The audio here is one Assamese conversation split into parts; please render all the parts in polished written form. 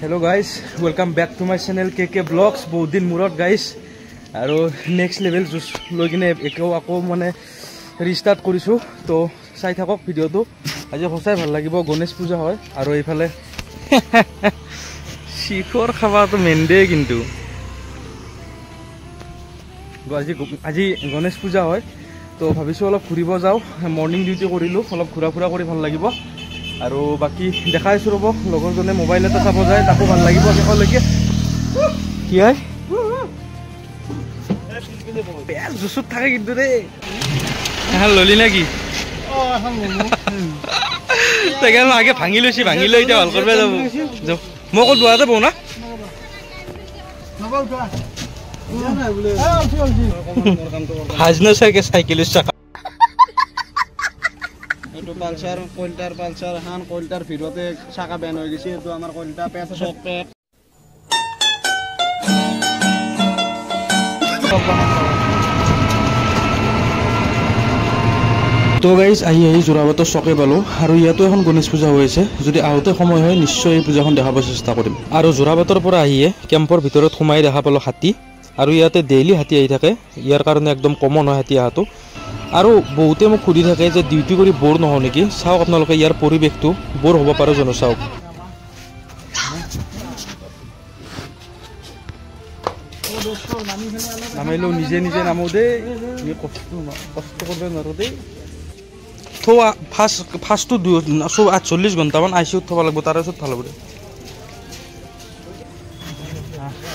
Hello guys, welcome back to my channel KK Vlogs. बहुत दिन मुरत guys আৰু next level জুস লৈ কিনে আকৌ মানে ৰিস্টাৰ্ট কৰিছো তো চাই থাকক ভিডিওটো আজি হসাই ভাল লাগিব গণেশ পূজা হয় আৰু এইফালে শিখৰ খাবাটো মেন্দে কিন্তু আজি গণেশ পূজা হয় তো ভাবিছো অলপ ঘুৰিব যাও মৰ্নিং ডিউটি কৰিলো অলপ ঘুৰা ফুৰা কৰি ভাল লাগিব আৰু বাকি দেখাইছো ৰব লগৰজনে মোবাইল এটা চাব যায় তাকো ভাল লাগিব শেষলৈকে কি হয় বেল জুসুত থাকে কিন্তু ৰে হা ললি নাকি তেগাল আগে ভাঙি লৈছি ভাঙি লৈ এটা ভাল কৰবা যাব যাও মই কল দুৱাতে বও না হাজনা সাইকে সাইকেলের চাকা এটো পালসার পালসার হান কইলটার ভিড়তে চাকা বেন হয়ে গেছে তো আমার কইলটা পেট সব পেট তো গাইজ আহি যোৰাবাটৰ চকে পালো আৰু ইয়াতো এখন গণেশ পূজা হৈ আছে যদি আহোতে সময় হয় নিশ্চয় এই পূজাখন দেখাব চেষ্টা কৰিম আৰু যোৰাবাটৰ পৰা আহিয়ে কেম্পৰ ভিতৰত সোমাই দেখা পালো হাতী আৰু ইয়াতে ডেইলি হাতী আহি থাকে ইয়াৰ কাৰণে একদম কমন হয় হাতী আহাটো আৰু বহুতে মোক সুধি থাকে যে ডিউটি কৰি বৰ নহয় নেকি চাওক আপোনালোকে ইয়াৰ পৰিৱেশটো বৰ হ'ব পাৰে জানো চাওক নামিলো নিজে নিজে নামো দে কষ্ট কৰিব নোৱাৰো দেই তো ফাৰ্ষ্টটো 48 ঘণ্টামান আইচিউত থব লাগিব তাৰ পিছত ভাল হ'ব দে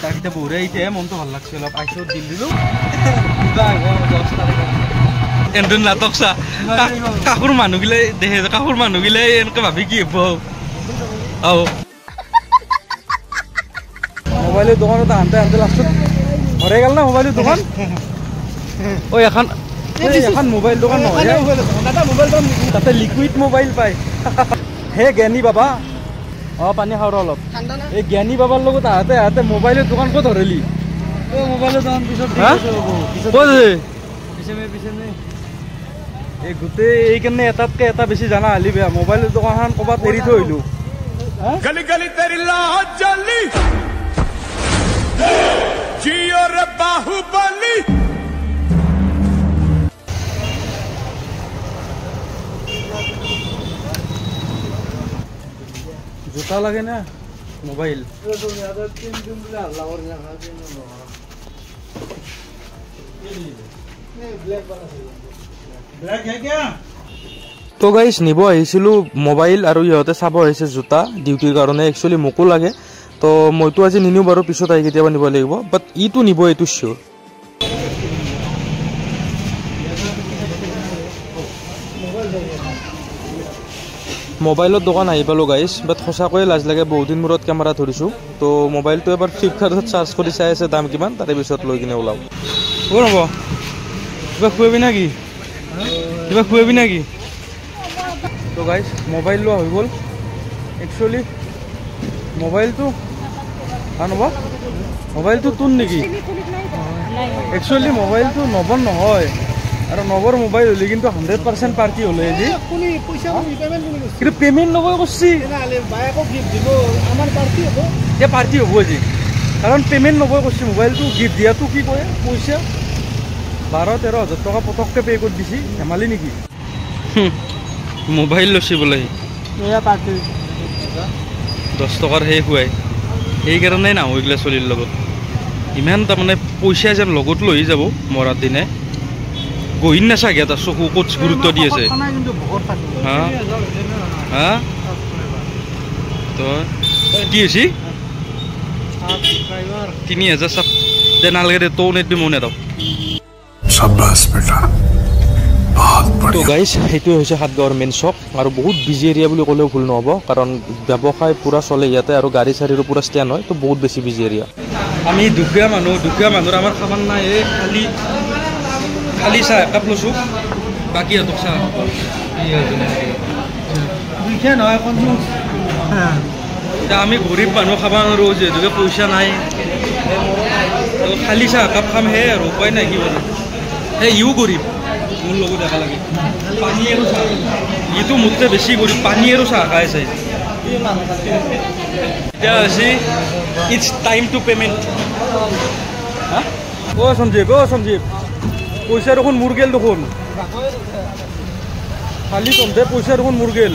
তাকিটা বঢ়িয়া এতিয়া মনটো ভাল লাগছে অলপ আইচিউত দিল দিলো এন্ডন নাটক চা কাকুৰ মানুহগিলাই দেখে কাকুৰ মানুহগিলাই এনেকে ভাবি কি হ'ব আও মোবাইলের দোকানত আনতে আনতে লাস্টত ঘরে গেল না মোবাইলের দোকান ওই এখন মোবাইল দোকান নহয় তাতে লিকুইড মোবাইল পায় হে জ্ঞানী বাবা পানী খাওয়ার অলপ এই জ্ঞানী বাবার লগত আহাতে আহাতে মোবাইলের দোকান কত ধরেলি মোবাইলের দোকান পিছত এই গোটেই এইকাৰণে এটাতকে এটা বেছি জানা হালি বেয়া মোবাইলেৰ দোকানখন ক'বাত এৰি থৈ আহিলো গলি গলি তেৰি লাহত জলি জিও ৰে বাহুবলি জোতা লাগে না মোবাইল তো গাইজ নিব আহিছিলো মোবাইল আৰু ইহঁতে চাব আহিছে জোতা ডিউটিৰ কাৰণে একচুৱেলি মোকো লাগে তো মইতো আজি নিনিও বাৰু পিছত আহি কেতিয়াবা নিব লাগিব বাট ইটো নিব এইটো চিয়ৰ মোবাইলৰ দোকান আহি পালো গাইজ বাট সঁচাকৈয়ে লাজ লাগে বহুত দিন মূৰত কেমেৰা ধৰিছো তো মোবাইলটো এবাৰ ফ্লিপকাৰ্টত চাৰ্জ কৰি চাই আছে দাম কিমান তাৰে পিছত লৈ কিনে ওলাও ক'ৰ হ'ব কিবা খুৱাবি নাকি কিবা খুৱাবি নাকি তো গাইজ মোবাইল লোৱা হৈ গ'ল একচুৱেলি মোবাইলটো ভাল হ'ব মোবাইলটো তোৰ নেকি একচুৱেলি মোবাইলটো নবন নহয় আৰু নবৰ মোবাইল হ'লে কিন্তু 100% পাৰ্টি হ'লে আজি কিন্তু পেমেণ্ট নকৰি কৰিছি এতিয়া পাৰ্টি হ'ব আজি কাৰণ পেমেণ্ট নকৰি কৰিছে মোবাইলটো গিফ্ট দিয়াটো কি কয় পইচা 12-13 হাজাৰ টকা পটককৈ পে' কৰি দিছি ধেমালি নেকি মোবাইল লৈছি বোলে 10 টকাৰ সেই খুৱাই সেইকাৰণে নাহো এইগিলা চলিৰ লগত ইমান তাৰমানে পইচা যেন লগত লৈ যাব মৰাৰ দিনে গহিন নাচাগে এটা চকু ক'ত গুৰুত্ব দি আছে হা হা তো কি হৈছে 3000 চাপ দে নালাগে দে তৌ নেট মনে দাও शाबाश बेटा बहुत তো बढ़िया গাইজ সেইটোৱে হৈছে সাতগাঁৱৰ মেইন চক আৰু বহুত বিজি এৰিয়া বুলি ক'লেও ভুল নহ'ব কাৰণ ব্যৱসায় পূৰা চলে ইয়াতে আৰু গাড়ী চাড়ীৰো পূৰা ষ্টেণ্ড হয় তো বহুত বেছি বিজি এৰিয়া আমি দুখীয়া মানুহৰ আমাৰ খাবাৰ নাই এই খালি চাহ একাপ লৈছোঁ বাকী সিহঁতক চাহ দুখীয়া নহয় এতিয়া আমি গৰীব মানুহ খাব নোৱাৰোঁ যিহেতুকে পইচা নাই খালি চাহ একাপ খাম সেয়ে আৰু উপায় নাই কি বাৰু এই ইও গৰীব মোৰ লগত দেখা লাগে পানী আৰু চাহ ইটো মোতকৈ বেছি গৰীব পানী আৰু চাহ খাই চাই It's time to payment. ও সঞ্জীৱ পইচা দেখোন মোৰ গেল দেখোন খালি তহঁতে পইচা দেখোন মোৰ গেল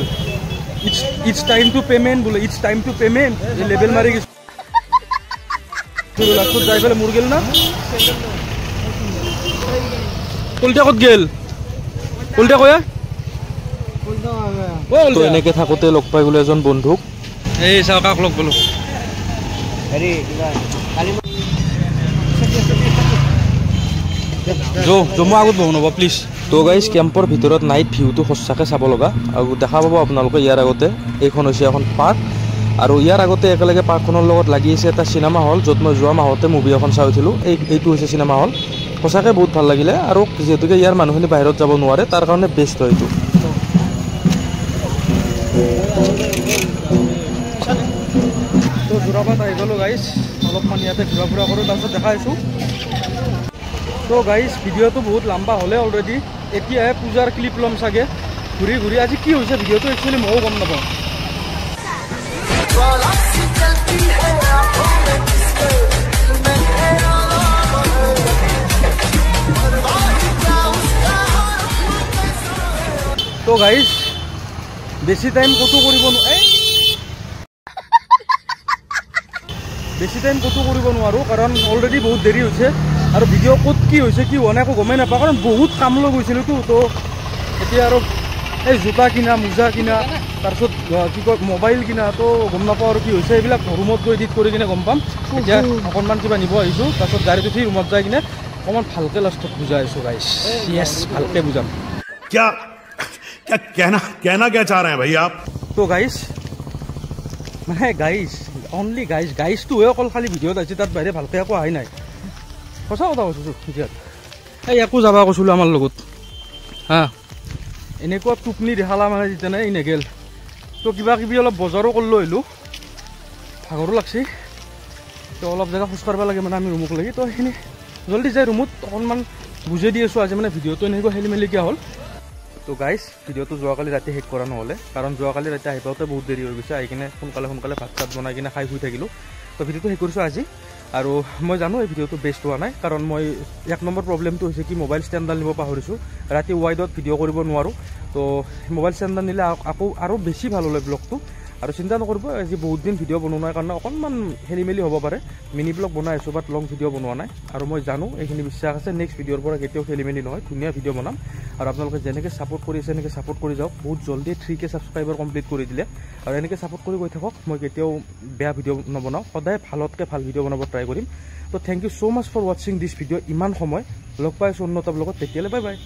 It's time to payment বোলে It's time to payment এই লেবেল মাৰি গৈছে লাষ্টত যাই পেলাই মোৰ গেল না কলটা ক'ত গেল কলটা কয়া তো এনেকে থাকোঁতে লগ পাই গ'লো এজন বন্ধুক এই চাওঁ কাক লগ পালোঁ মই আগত বহু নব প্লিজ তো গাইজ কেম্পৰ ভিতৰত নাইট ভিউটো সঁচাকৈ চাব লগা আৰু দেখা পাব আপোনালোকে ইয়াৰ আগতে এইখন হৈছে এখন পাৰ্ক আৰু ইয়াৰ আগতে একেলগে পাৰ্কখনৰ লগত লাগি আছে এটা চিনেমা হল য'ত মই যোৱা মাহতে মুভি এখন চাই উঠিলোঁ এইটো হৈছে চিনেমা হল সঁচাকৈ বহুত ভাল লাগিলে আৰু যিহেতুকে ইয়াৰ মানুহখিনি বাহিৰত যাব নোৱাৰে তাৰ কাৰণে বেষ্ট হয় এইটো তো যোৰাবাট আহি গ'লোঁ গাইজ অলপমান ইয়াতে ঘূৰা ফুৰা কৰোঁ তাৰপিছত দেখাইছোঁ তো গাইজ ভিডিঅ'টো বহুত লম্বা হ'লে অলৰেডি এতিয়াহে পূজাৰ ক্লিপ ল'ম চাগে ঘূৰি ঘূৰি আজি কি হৈছে ভিডিঅ'টো একচুৱেলি ময়ো গম নাপাওঁ তো গাইজ বেছি টাইম ক'তো কৰিব নোৱাৰোঁ কাৰণ অলৰেডি বহুত দেৰি হৈছে আৰু ভিডিঅ' ক'ত কি হৈছে কি হোৱা নাই একো গমেই নাপাওঁ কাৰণ বহুত কাম লৈ গৈছিলোঁতো তো এতিয়া আৰু এই জোতা কিনা মোজা কিনা তাৰপিছত কি কয় মোবাইল কিনা তো গম নাপাওঁ আৰু কি হৈছে এইবিলাক ৰুমত গৈ এডিট কৰি কিনে গম পাম এতিয়া অকণমান কিবা নিব আহিছোঁ তাৰপিছত গাড়ীত উঠি ৰুমত যাই কিনে অকণমান ভালকৈ লাষ্টত বুজাই আছোঁ গাইছ য়েছ ভালকৈ বুজাম कहना क्या चाह रहे हैं भाई आप তো গাইছ মানে অনলি গাইজটোহে অকল খালি ভিডিঅ'ত আহিছে তাত বাহিৰে ভালকৈ একো অহাই নাই সঁচা কথা কৈছোঁ এতিয়া এই একো যাব কৈছিলোঁ আমাৰ লগত হা এনেকুৱা টোপনি দেখালা মানে যেতিয়া নাই নেগেল তো কিবা কিবি অলপ বজাৰো কৰিলোঁ আহিলোঁ ভাগৰো লাগছি তো অলপ জেগা খোজ কাঢ়িব লাগে মানে আমি ৰুমক লাগি তো সেইখিনি জল্দি যাই ৰুমত অকণমান বুজাই দি আছোঁ আজি মানে ভিডিঅ'টো এনেকুৱা খেলি মেলিকৈ হ'ল তো গাইজ ভিডিঅ'টো যোৱাকালি ৰাতি শেষ কৰা নহ'লে কাৰণ যোৱাকালি ৰাতি আহি পাওঁতে বহুত দেৰি হৈ গৈছে আহি কিনে সোনকালে ভাত চাত বনাই কিনে খাই শুই থাকিলোঁ তো ভিডিঅ'টো শেষ কৰিছোঁ আজি আৰু মই জানো এই ভিডিঅ'টো বেষ্ট হোৱা নাই কাৰণ মই 1 নম্বৰ প্ৰব্লেমটো হৈছে কি মোবাইল ষ্টেণ্ডডাল নিব পাহৰিছোঁ ৰাতি ৱাইডত ভিডিঅ' কৰিব নোৱাৰোঁ তো মোবাইল ষ্টেণ্ডডাল নিলে আকৌ আৰু বেছি ভাল হ'লে ব্লগটো আৰু চিন্তা নকৰিব আজি বহুত দিন ভিডিঅ' বনোৱাৰ কাৰণে অকণমান খেলি মেলি হ'ব পাৰে মিনি ব্লগ বনাই আছোঁ বাট লং ভিডিঅ' বনোৱা নাই আৰু মই জানো এইখিনি বিশ্বাস আছে নেক্সট ভিডিঅ'ৰ পৰা কেতিয়াও খেলি মেলি নহয় ধুনীয়া ভিডিঅ' বনাম আৰু আপোনালোকে যেনেকৈ ছাপোৰ্ট কৰি আছে এনেকৈ ছাপোৰ্ট কৰি যাওক বহুত জল্দি 3K ছাবস্ক্ৰাইবাৰ কমপ্লিট কৰি দিলে আৰু এনেকৈ ছাপোৰ্ট কৰি গৈ থাকক মই কেতিয়াও বেয়া ভিডিঅ' নবনাওঁ সদায় ভালতকৈ ভাল ভিডিঅ' বনাব ট্ৰাই কৰিম তো thank you so' much for ৱাচিং দিছ ভিডিঅ' ইমান সময় লগ পাইছোঁ অন্য এটা ব্লগত তেতিয়ালৈ বাই বাই